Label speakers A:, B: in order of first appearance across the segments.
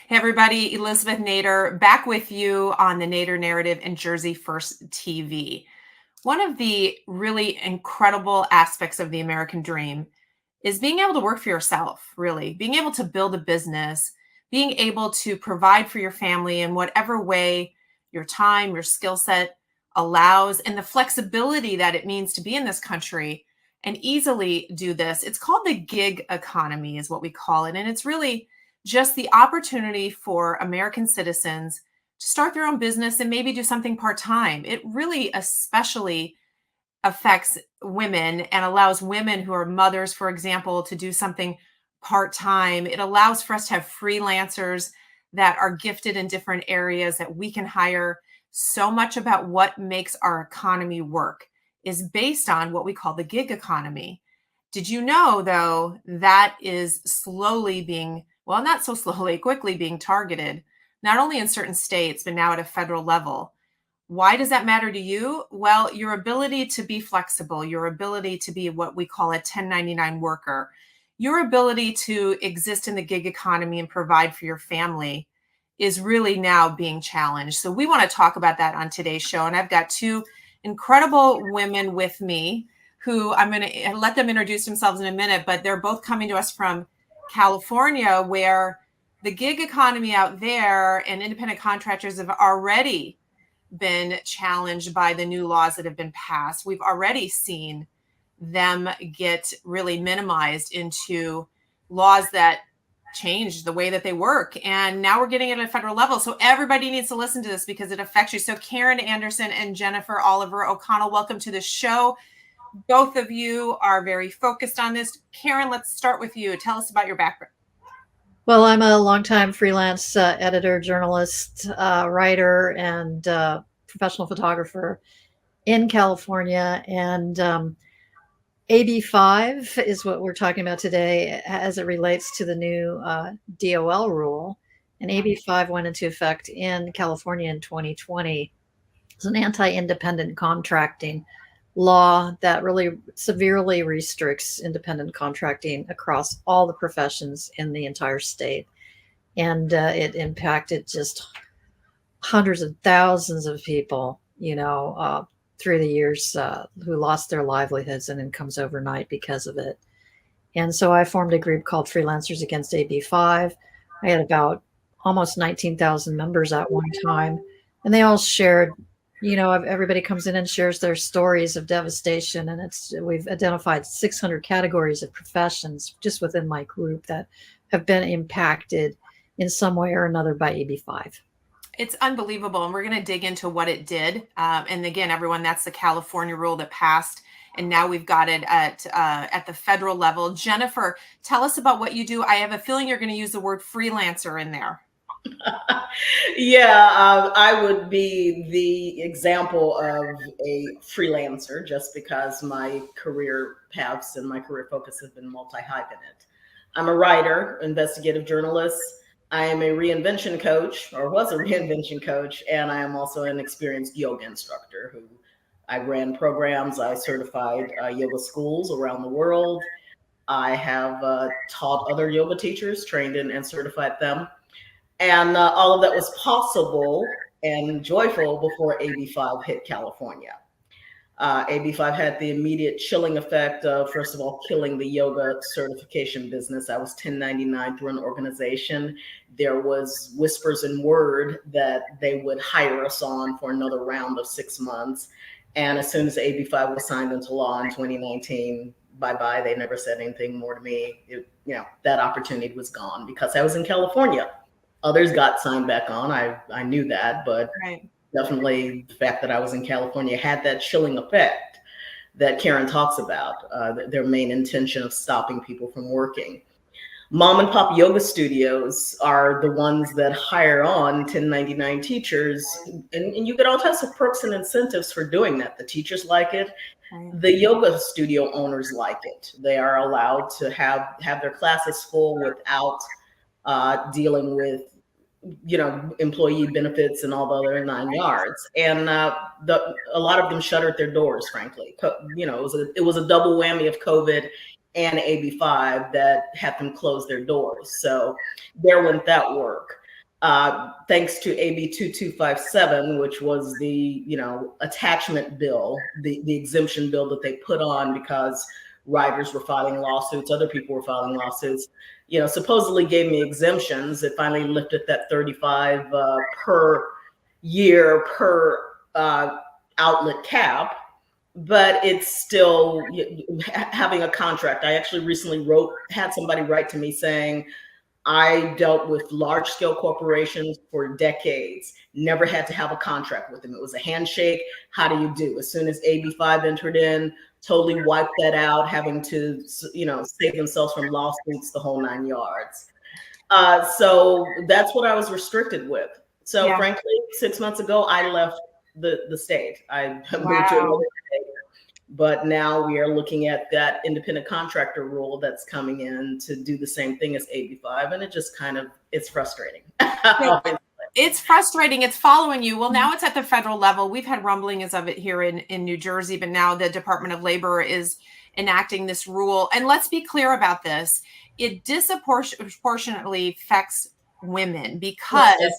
A: Hey everybody, Elizabeth Nader back with you on the Nader Narrative and Jersey First TV. One of the really incredible aspects of the American dream is being able to work for yourself, really, being able to build a business, being able to provide for your family in whatever way your time, your skill set allows, and the flexibility that it means to be in this country and easily do this. It's called the gig economy, is what we call it. And it's really just the opportunity for American citizens to start their own business and maybe do something part time. It really, especially affects women and allows women who are mothers, for example, to do something part time. It allows for us to have freelancers that are gifted in different areas that we can hire. So much about what makes our economy work is based on what we call the gig economy. Did you know, though, that is slowly being, well, not so slowly, quickly being targeted, not only in certain states, but now at a federal level? Why does that matter to you? Well, your ability to be flexible, your ability to be what we call a 1099 worker, your ability to exist in the gig economy and provide for your family is really now being challenged. So we want to talk about that on today's show. And I've got two incredible women with me who I'm going to let them introduce themselves in a minute, but they're both coming to us from California, where the gig economy out there and independent contractors have already been challenged by the new laws that have been passed. We've already seen them get really minimized into laws that change the way that they work. And now we're getting it at a federal level. So everybody needs to listen to this because it affects you. So Karen Anderson and Jennifer Oliver O'Connell, welcome to the show. Both of you are very focused on this. Karen, let's start with you. Tell us about your background.
B: Well, I'm a longtime freelance editor, journalist, writer, and professional photographer in California. And AB5 is what we're talking about today as it relates to the new DOL rule. And AB5 went into effect in California in 2020. It's an anti-independent contracting law that really severely restricts independent contracting across all the professions in the entire state. And it impacted just hundreds of thousands of people, through the years who lost their livelihoods and incomes overnight because of it. And so I formed a group called Freelancers Against AB5. I had about almost 19,000 members at one time, and they all shared, everybody comes in and shares their stories of devastation. And we've identified 600 categories of professions just within my group that have been impacted in some way or another by AB5.
A: It's unbelievable. And we're going to dig into what it did. And again, everyone, that's the California rule that passed. And now we've got it at the federal level. Jennifer, tell us about what you do. I have a feeling you're going to use the word freelancer in there.
C: Yeah, I would be the example of a freelancer just because my career paths and my career focus have been multi-hyphenate. I'm a writer, investigative journalist. I am a reinvention coach, or was a reinvention coach, and I am also an experienced yoga instructor who I ran programs. I certified yoga schools around the world. I have taught other yoga teachers, trained in and certified them. And all of that was possible and joyful before AB5 hit California. AB5 had the immediate chilling effect of, first of all, killing the yoga certification business. I was 1099 through an organization. There was whispers and word that they would hire us on for another round of 6 months. And as soon as AB5 was signed into law in 2019, bye-bye, they never said anything more to me. That opportunity was gone because I was in California. Others got signed back on. I knew that, but definitely the fact that I was in California had that chilling effect that Karen talks about, their main intention of stopping people from working. Mom and pop yoga studios are the ones that hire on 1099 teachers, and you get all types of perks and incentives for doing that. The teachers like it. The yoga studio owners like it. They are allowed to have their classes full without dealing with employee benefits and all the other 9 yards. And a lot of them shuttered their doors, frankly. It was a double whammy of COVID and AB5 that had them close their doors. So there went that work. thanks to AB 2257, which was the attachment bill, the exemption bill that they put on because writers were filing lawsuits, other people were filing lawsuits. Supposedly gave me exemptions. It finally lifted that 35 per year per outlet cap, but it's still having a contract. I actually recently had somebody write to me saying, I dealt with large scale corporations for decades, never had to have a contract with them. It was a handshake. How do you do? As soon as AB5 entered in, totally wiped that out, having to, save themselves from lawsuits, the whole 9 yards. So that's what I was restricted with. So frankly, 6 months ago, I left the state. I moved to another state. But now we are looking at that independent contractor rule that's coming in to do the same thing as AB5. And it just it's frustrating.
A: It's frustrating. It's following you. Well, now it's at the federal level. We've had rumblings of it here in New Jersey, but now the Department of Labor is enacting this rule. And let's be clear about this. It disproportionately affects women because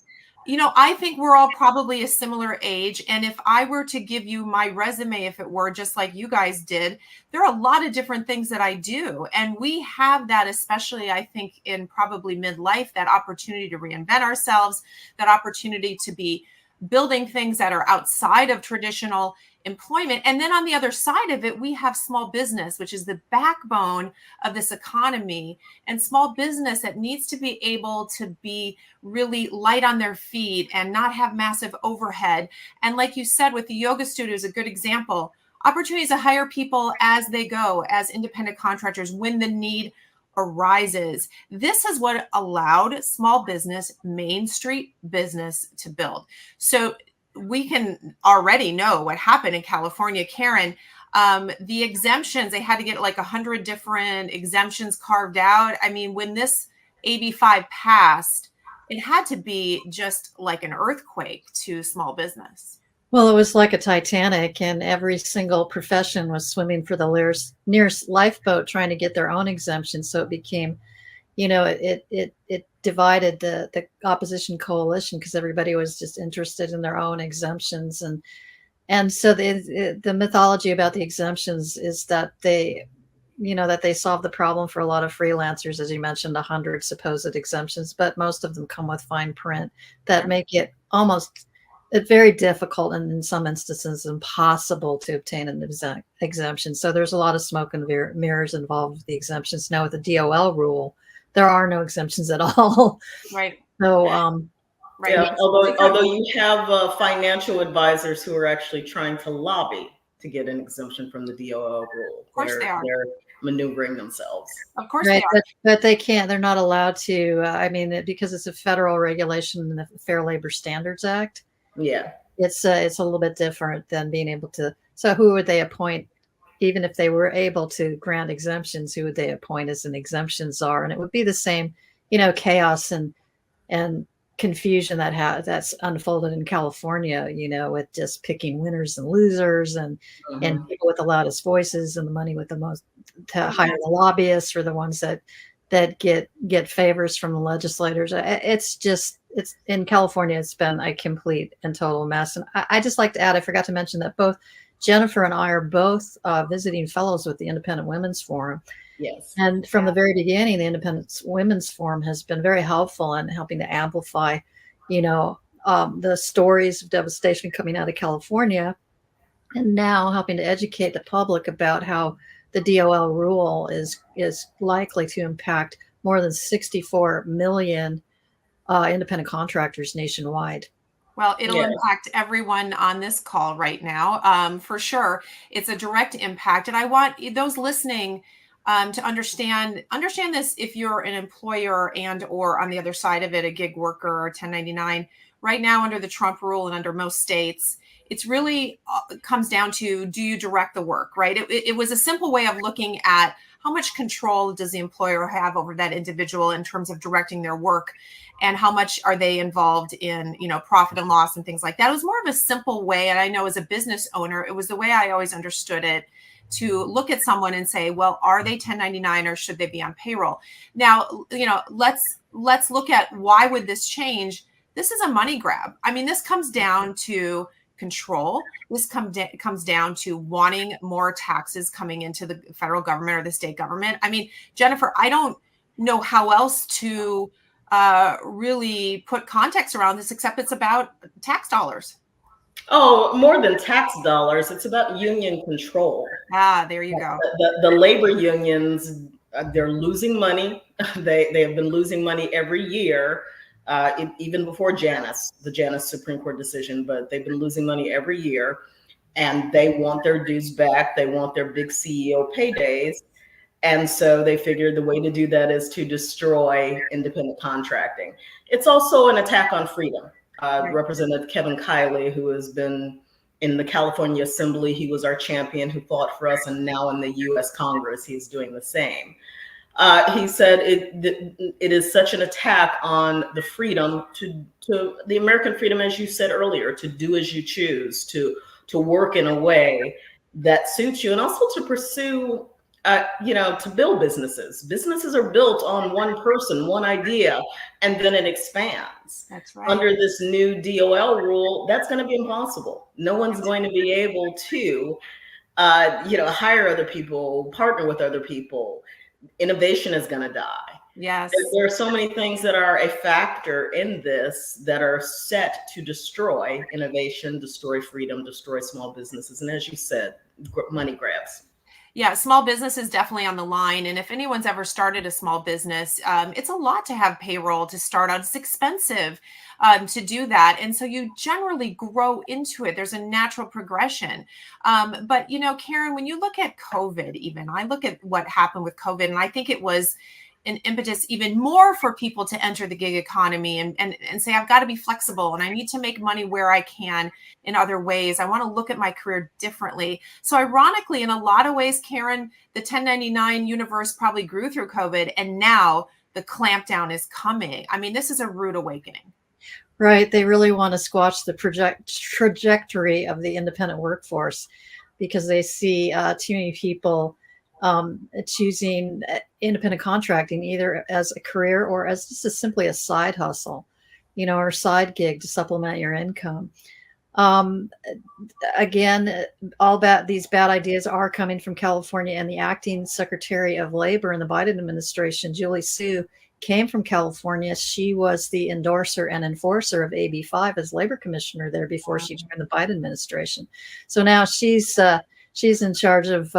A: I think we're all probably a similar age. And if I were to give you my resume, if it were just like you guys did, there are a lot of different things that I do. And we have that, especially, I think, in probably midlife, that opportunity to reinvent ourselves, that opportunity to be building things that are outside of traditional employment. And then on the other side of it, we have small business, which is the backbone of this economy, and small business that needs to be able to be really light on their feet and not have massive overhead. And like you said, with the yoga studio is a good example. Opportunities to hire people as they go, as independent contractors, when the need arises. This is what allowed small business, Main Street business to build. So we can already know what happened in California, Karen. The exemptions, they had to get like 100 different exemptions carved out. I mean, when this AB5 passed, it had to be just like an earthquake to small business.
B: Well, it was like a Titanic, and every single profession was swimming for the nearest lifeboat trying to get their own exemption. So it became, it divided the opposition coalition because everybody was just interested in their own exemptions. And so the mythology about the exemptions is that they solve the problem for a lot of freelancers, as you mentioned, 100 supposed exemptions, but most of them come with fine print that make it almost very difficult and in some instances impossible to obtain an exemption. So there's a lot of smoke and mirrors involved with the exemptions. Now with the DOL rule, there are no exemptions at all.
A: Right.
B: So,
A: right.
C: Yeah, although you have financial advisors who are actually trying to lobby to get an exemption from the DOL rule.
A: Of course they are.
C: They're maneuvering themselves.
A: Of course they are.
B: But they can't. They're not allowed to. Because it's a federal regulation in the Fair Labor Standards Act.
C: Yeah,
B: it's a little bit different than being able to. So who would they appoint? Even if they were able to grant exemptions, who would they appoint as an exemption czar? And it would be the same, chaos and confusion that's unfolded in California, with just picking winners and losers and people with the loudest voices and the money with the most to hire the lobbyists or the ones that get favors from the legislators. It's in California, it's been a complete and total mess. And I just like to add, I forgot to mention that both Jennifer and I are both visiting fellows with the Independent Women's Forum.
C: Yes.
B: And from the very beginning, the Independent Women's Forum has been very helpful in helping to amplify, the stories of devastation coming out of California, and now helping to educate the public about how the DOL rule is likely to impact more than 64 million independent contractors nationwide.
A: Well, it'll impact everyone on this call right now, for sure. It's a direct impact. And I want those listening to understand this. If you're an employer and or on the other side of it, a gig worker or 1099, right now under the Trump rule and under most states, it's really comes down to, do you direct the work, right? It was a simple way of looking at how much control does the employer have over that individual in terms of directing their work, and how much are they involved in, profit and loss and things like that. It was more of a simple way. And I know as a business owner, it was the way I always understood it, to look at someone and say, well, are they 1099 or should they be on payroll? Now, let's look at why would this change? This is a money grab. I mean, this comes down to control. This comes down to wanting more taxes coming into the federal government or the state government. I mean, Jennifer, I don't know how else to really put context around this except it's about tax dollars.
C: Oh, more than tax dollars, it's about union control.
A: Ah, there you go.
C: The labor unions, they're losing money. They have been losing money every year, even before the Janus Supreme Court decision, but they've been losing money every year, and they want their dues back. They want their big CEO paydays. And so they figured the way to do that is to destroy independent contracting. It's also an attack on freedom. Representative Kevin Kiley, who has been in the California Assembly, he was our champion who fought for us, and now in the US Congress, he's doing the same. He said it is such an attack on the freedom to the American freedom, as you said earlier, to do as you choose, to work in a way that suits you, and also to pursue to build businesses. Businesses are built on one person, one idea, and then it expands.
A: That's right.
C: Under this new DOL rule, that's going to be impossible. No one's going to be able to, hire other people, partner with other people. Innovation is going to die.
A: Yes.
C: There are so many things that are a factor in this that are set to destroy innovation, destroy freedom, destroy small businesses. And as you said, money grabs.
A: Yeah, small business is definitely on the line. And if anyone's ever started a small business, it's a lot to have payroll to start out. It's expensive to do that. And so you generally grow into it. There's a natural progression. But, Karen, when you look at COVID, even I look at what happened with COVID, and I think it was an impetus even more for people to enter the gig economy and say, I've got to be flexible and I need to make money where I can in other ways. I want to look at my career differently. So ironically, in a lot of ways, Karen, the 1099 universe probably grew through COVID, and now the clampdown is coming. I mean, this is a rude awakening.
B: Right. They really want to squash the trajectory of the independent workforce because they see too many people choosing independent contracting either as a career or as just simply a side hustle, or side gig to supplement your income. Again, these bad ideas are coming from California, and the acting Secretary of Labor in the Biden administration, Julie Su, came from California. She was the endorser and enforcer of AB 5 as labor commissioner there before she joined the Biden administration. So now she's in charge of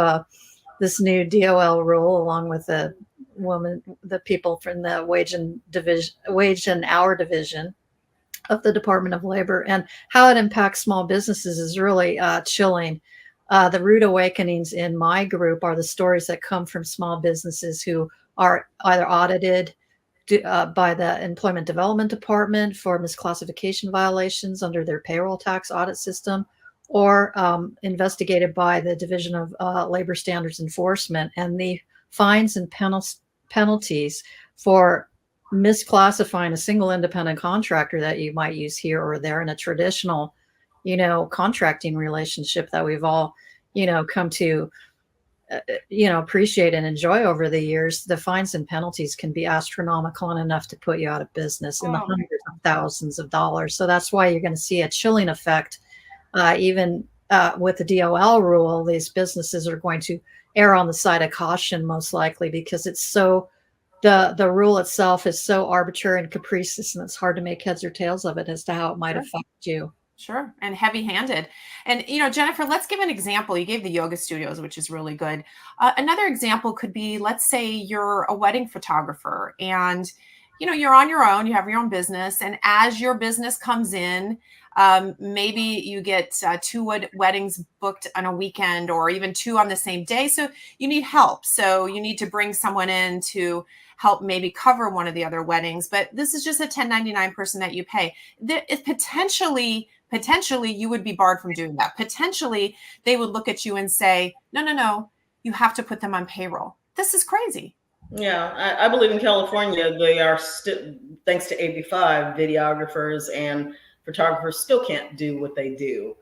B: this new DOL rule, along with the people from the wage and hour division of the Department of Labor, and how it impacts small businesses is really chilling. The rude awakenings in my group are the stories that come from small businesses who are either audited by the Employment Development Department for misclassification violations under their payroll tax audit system, or investigated by the Division of Labor Standards Enforcement, and the fines and penalties for misclassifying a single independent contractor that you might use here or there in a traditional, contracting relationship that we've all, come to, appreciate and enjoy over the years. The fines and penalties can be astronomical and enough to put you out of business in the hundreds of thousands of dollars. So that's why you're going to see a chilling effect. Even with the DOL rule, these businesses are going to err on the side of caution, most likely, because it's so the rule itself is so arbitrary and capricious, and it's hard to make heads or tails of it as to how it might affect you.
A: Sure. And heavy-handed. And, Jennifer, let's give an example. You gave the yoga studios, which is really good. Another example could be, let's say you're a wedding photographer and, you're on your own, you have your own business. And as your business comes in, maybe you get 2 weddings booked on a weekend or even 2 on the same day. So you need help. So you need to bring someone in to help maybe cover one of the other weddings. But this is just a 1099 person that you pay. Potentially you would be barred from doing that. Potentially they would look at you and say, no, you have to put them on payroll. This is crazy.
C: Yeah, I believe in California, they are still, thanks to AB 5, videographers and photographers still can't do what they do.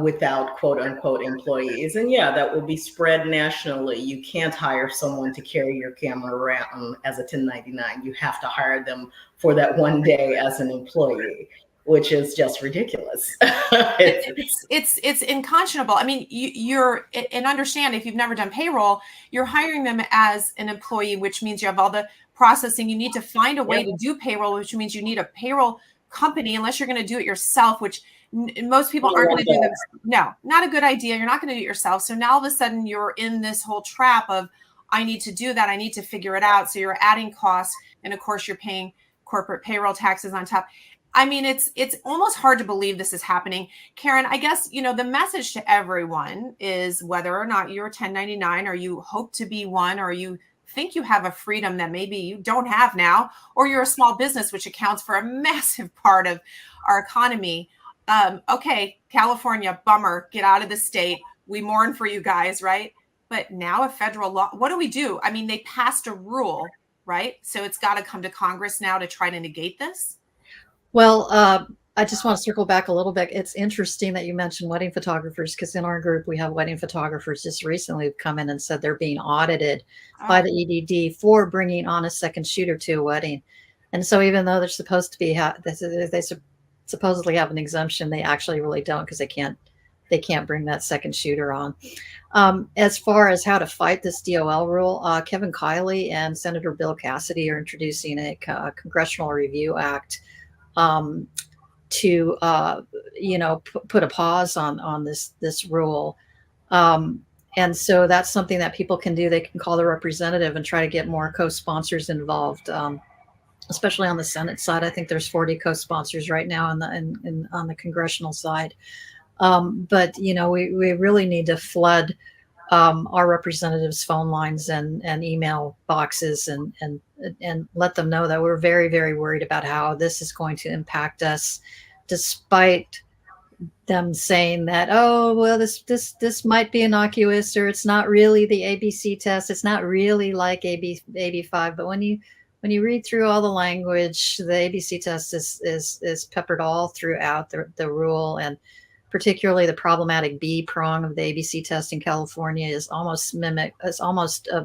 C: without quote unquote employees. And yeah, that will be spread nationally. You can't hire someone to carry your camera around as a 1099. You have to hire them for that one day as an employee, which is just ridiculous.
A: It's unconscionable. I mean, you're, and understand, if you've never done payroll, you're hiring them as an employee, which means you have all the processing. You need to find a way to do payroll, which means you need a payroll company, unless you're going to do it yourself, which most people aren't going to do them. No, not a good idea. You're not going to do it yourself. So now all of a sudden you're in this whole trap of, I need to do that. I need to figure it out. So you're adding costs. And of course you're paying corporate payroll taxes on top. I mean, it's almost hard to believe this is happening. Karen, I guess, the message to everyone is, whether or not you're a 1099, or you hope to be one, or you think you have a freedom that maybe you don't have now, or you're a small business, which accounts for a massive part of our economy. Okay, California, bummer, get out of the state. We mourn for you guys, right? But now a federal law, what do we do? I mean, they passed a rule, right? So it's got to come to Congress now to try to negate this.
B: Well, I just want to circle back a little bit. It's interesting that you mentioned wedding photographers, because in our group, we have wedding photographers just recently who've come in and said they're being audited by the EDD for bringing on a second shooter to a wedding. And so even though they're supposed to be, they supposedly have an exemption, they actually really don't, because they can't bring that second shooter on. As far as how to fight this DOL rule, Kevin Kiley and Senator Bill Cassidy are introducing a Congressional Review Act to put a pause on this rule, and so that's something that people can do. They can call their representative and try to get more co-sponsors involved, especially on the Senate side. I think there's 40 co-sponsors right now on the congressional side. But we really need to flood our representatives' phone lines and email boxes and let them know that we're very, very worried about how this is going to impact us, despite them saying that, oh, well, this might be innocuous, or it's not really the ABC test. It's not really like AB5. But when you read through all the language, the ABC test is peppered all throughout the rule, and particularly the problematic B prong of the ABC test in California is almost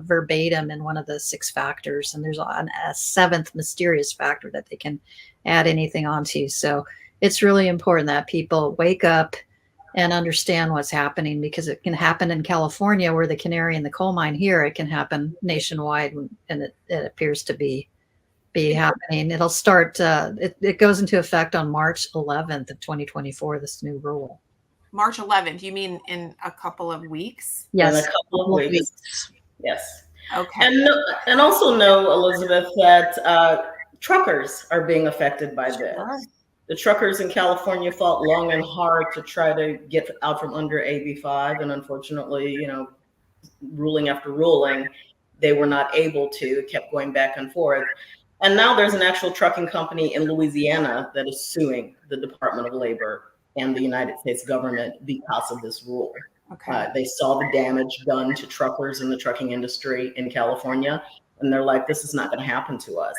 B: verbatim in one of the 6 factors. And there's a 7th mysterious factor that they can add anything onto. So it's really important that people wake up and understand what's happening, because it can happen in California, where the canary in the coal mine. Here, it can happen nationwide, and it appears to be happening. It'll start, it goes into effect on March 11th of 2024, this new rule.
A: March 11th, you mean in a couple of weeks?
B: Yes.
C: In a couple of weeks. Yes.
A: Okay.
C: And also know, Elizabeth, that truckers are being affected by this. The truckers in California fought long and hard to try to get out from under AB5, and unfortunately, ruling after ruling, they were not able to. It kept going back and forth. And now there's an actual trucking company in Louisiana that is suing the Department of Labor and the United States government because of this rule.
A: Okay.
C: They saw the damage done to truckers in the trucking industry in California, and they're like, this is not going to happen to us.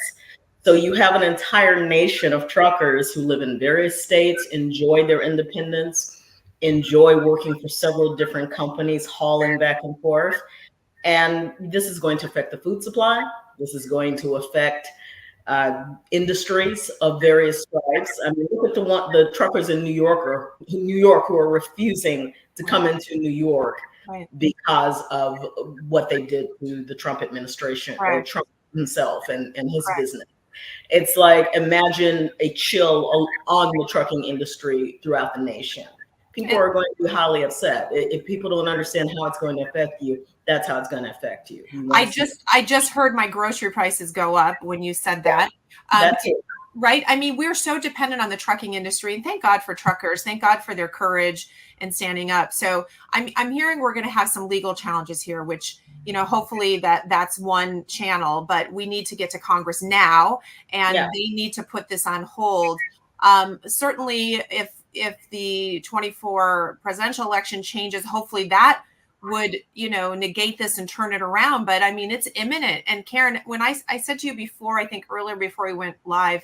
C: So you have an entire nation of truckers who live in various states, enjoy their independence, enjoy working for several different companies, hauling back and forth. And this is going to affect the food supply. This is going to affect industries of various stripes. I mean, look at the truckers in New York who are refusing to come into New York because of what they did to the Trump administration, or Trump himself and his business. It's like, imagine a chill on the trucking industry throughout the nation. People are going to be highly upset. If people don't understand how it's going to affect you, that's how it's going to affect you.
A: I just heard my grocery prices go up when you said that.
C: That's it.
A: Right? I mean, we're so dependent on the trucking industry, and thank God for truckers. Thank God for their courage and standing up. So I'm hearing we're going to have some legal challenges here, which, hopefully that's one channel, but we need to get to Congress now, and they need to put this on hold. Certainly if the 24 presidential election changes, hopefully that would, negate this and turn it around. But I mean, it's imminent. And Karen, when I said to you before, I think earlier before we went live,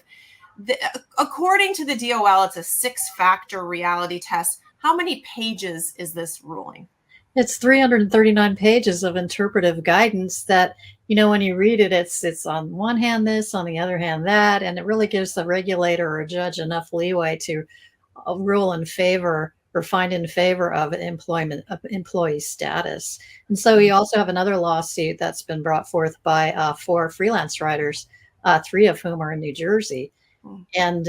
A: according to the DOL, it's a 6-factor reality test. How many pages is this ruling?
B: It's 339 pages of interpretive guidance that, when you read it, it's on one hand this, on the other hand that, and it really gives the regulator or judge enough leeway to rule in favor or find in favor of employee status. And so we also have another lawsuit that's been brought forth by 4 freelance writers, 3 of whom are in New Jersey. And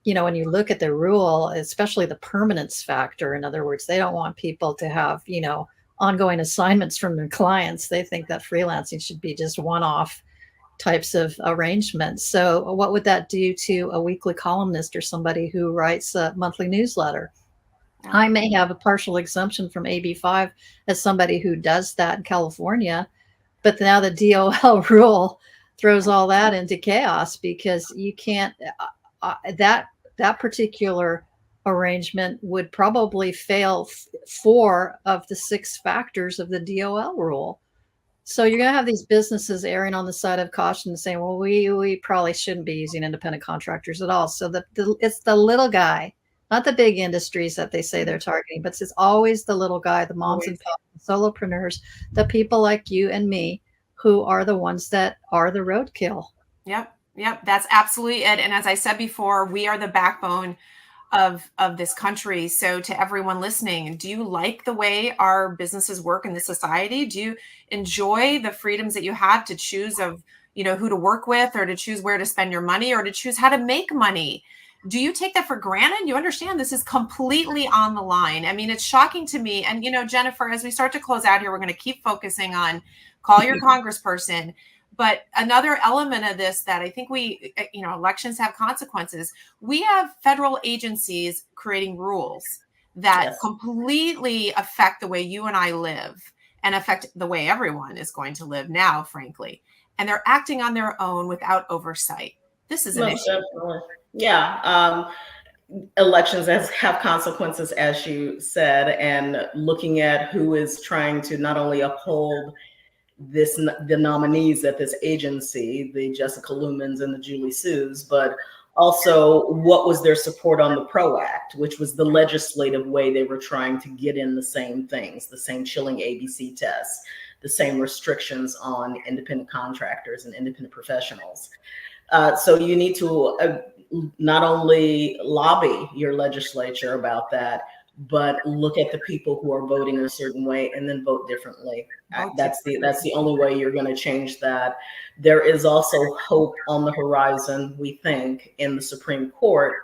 B: when you look at the rule, especially the permanence factor, in other words, they don't want people to have, ongoing assignments from their clients. They think that freelancing should be just one-off types of arrangements. So what would that do to a weekly columnist or somebody who writes a monthly newsletter? I may have a partial exemption from AB5 as somebody who does that in California, but now the DOL rule throws all that into chaos, because you can't, that particular arrangement would probably fail 4 of the 6 factors of the DOL rule. So you're going to have these businesses erring on the side of caution and saying, well, we probably shouldn't be using independent contractors at all. So it's the little guy, not the big industries that they say they're targeting, but it's always the little guy, the moms and pops, the solopreneurs, the people like you and me, who are the ones that are the roadkill.
A: Yep. That's absolutely it. And as I said before, we are the backbone of this country. So to everyone listening, do you like the way our businesses work in this society? Do you enjoy the freedoms that you have to choose of, who to work with, or to choose where to spend your money, or to choose how to make money? Do you take that for granted? You understand this is completely on the line. I mean, it's shocking to me. And, Jennifer, as we start to close out here, we're going to keep focusing on call your congressperson. But another element of this that I think elections have consequences. We have federal agencies creating rules that completely affect the way you and I live, and affect the way everyone is going to live now, frankly. And they're acting on their own without oversight. This is an issue.
C: Definitely. Yeah. Elections have consequences, as you said, and looking at who is trying to not only uphold the nominees at this agency, the Jessica Lumens and the Julie Sues, but also what was their support on the PRO Act, which was the legislative way they were trying to get in the same things, the same chilling ABC tests, the same restrictions on independent contractors and independent professionals. So you need to not only lobby your legislature about that, but look at the people who are voting a certain way and then vote differently. That's the only way you're going to change that. There is also hope on the horizon, we think, in the Supreme Court,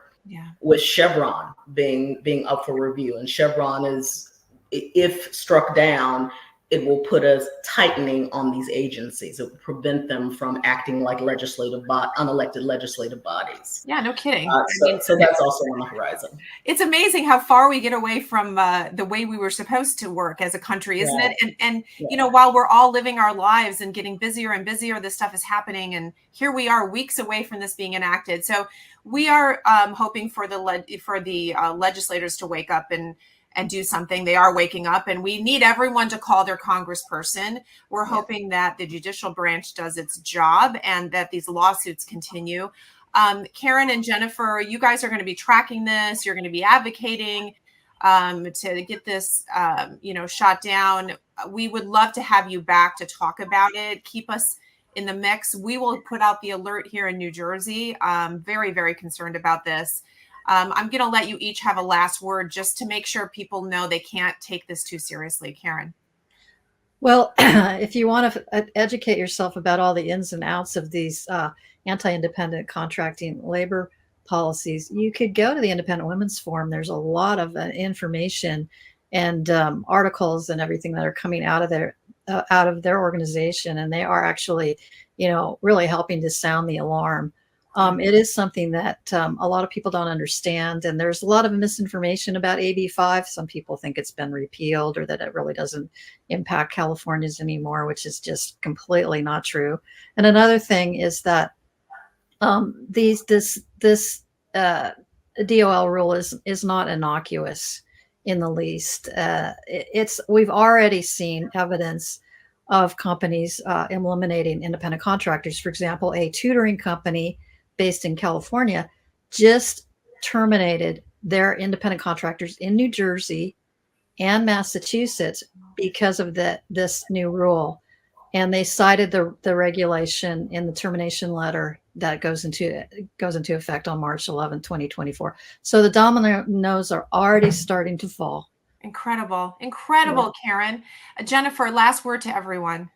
C: with Chevron being up for review. And Chevron is, if struck down, it will put a tightening on these agencies. It will prevent them from acting like unelected legislative bodies.
A: Yeah, no kidding.
C: So that's also on the horizon.
A: It's amazing how far we get away from the way we were supposed to work as a country, isn't it? And while we're all living our lives and getting busier and busier, this stuff is happening. And here we are, weeks away from this being enacted. So we are hoping for the legislators to wake up and do something. They are waking up, and we need everyone to call their congressperson. We're hoping that the judicial branch does its job and that these lawsuits continue. Karen and Jennifer, you guys are going to be tracking this. You're going to be advocating to get this, shot down. We would love to have you back to talk about it. Keep us in the mix. We will put out the alert here in New Jersey. I'm very, very concerned about this. I'm going to let you each have a last word just to make sure people know they can't take this too seriously. Karen.
B: Well, if you want to educate yourself about all the ins and outs of these anti-independent contracting labor policies, you could go to the Independent Women's Forum. There's a lot of information and articles and everything that are coming out of their organization, and they are actually, really helping to sound the alarm. It is something that a lot of people don't understand, and there's a lot of misinformation about AB5. Some people think it's been repealed or that it really doesn't impact Californians anymore, which is just completely not true. And another thing is that this DOL rule is not innocuous in the least. We've already seen evidence of companies eliminating independent contractors. For example, a tutoring company based in California just terminated their independent contractors in New Jersey and Massachusetts because of this new rule. And they cited the regulation in the termination letter that goes into effect on March 11, 2024. So the dominoes are already starting to fall.
A: Incredible. Incredible, Karen. Jennifer, last word to everyone.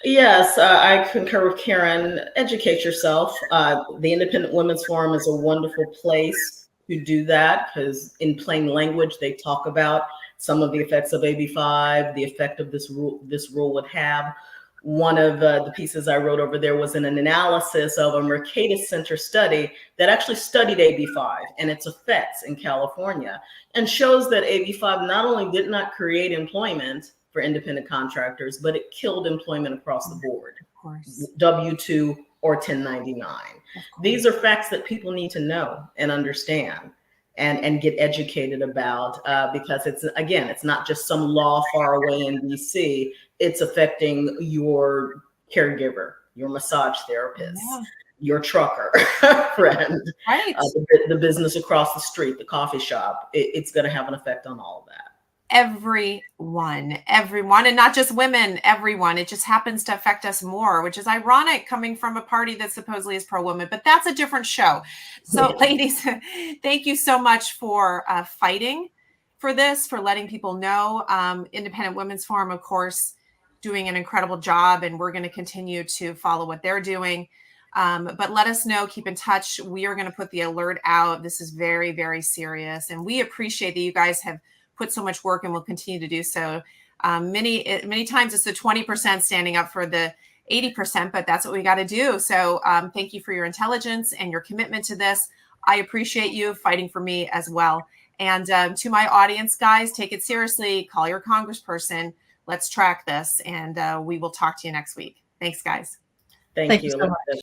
C: Yes, I concur with Karen. Educate yourself. The Independent Women's Forum is a wonderful place to do that because in plain language, they talk about some of the effects of AB5, the effect of this rule would have. One of the pieces I wrote over there was an analysis of a Mercatus Center study that actually studied AB5 and its effects in California and shows that AB5 not only did not create employment for independent contractors, but it killed employment across the board, W-2 or 1099. These are facts that people need to know and understand and get educated about because it's not just some law far away in DC. It's affecting your caregiver, your massage therapist, your trucker friend,
A: right?
C: The business across the street, the coffee shop. It's going to have an effect on all of that.
A: Everyone, and not just women, everyone. It just happens to affect us more, which is ironic coming from a party that supposedly is pro-woman, but that's a different show. So ladies, thank you so much for fighting for this, for letting people know. Independent Women's Forum, of course, doing an incredible job, and we're going to continue to follow what they're doing. But let us know, keep in touch. We are going to put the alert out. This is very, very serious, and we appreciate that you guys have put so much work and will continue to do so. Many times it's the 20% standing up for the 80%, but that's what we got to do. So thank you for your intelligence and your commitment to this. I appreciate you fighting for me as well. And to my audience, guys, take it seriously. Call your congressperson. Let's track this, and we will talk to you next week. Thanks, guys.
C: Thank you
B: so much.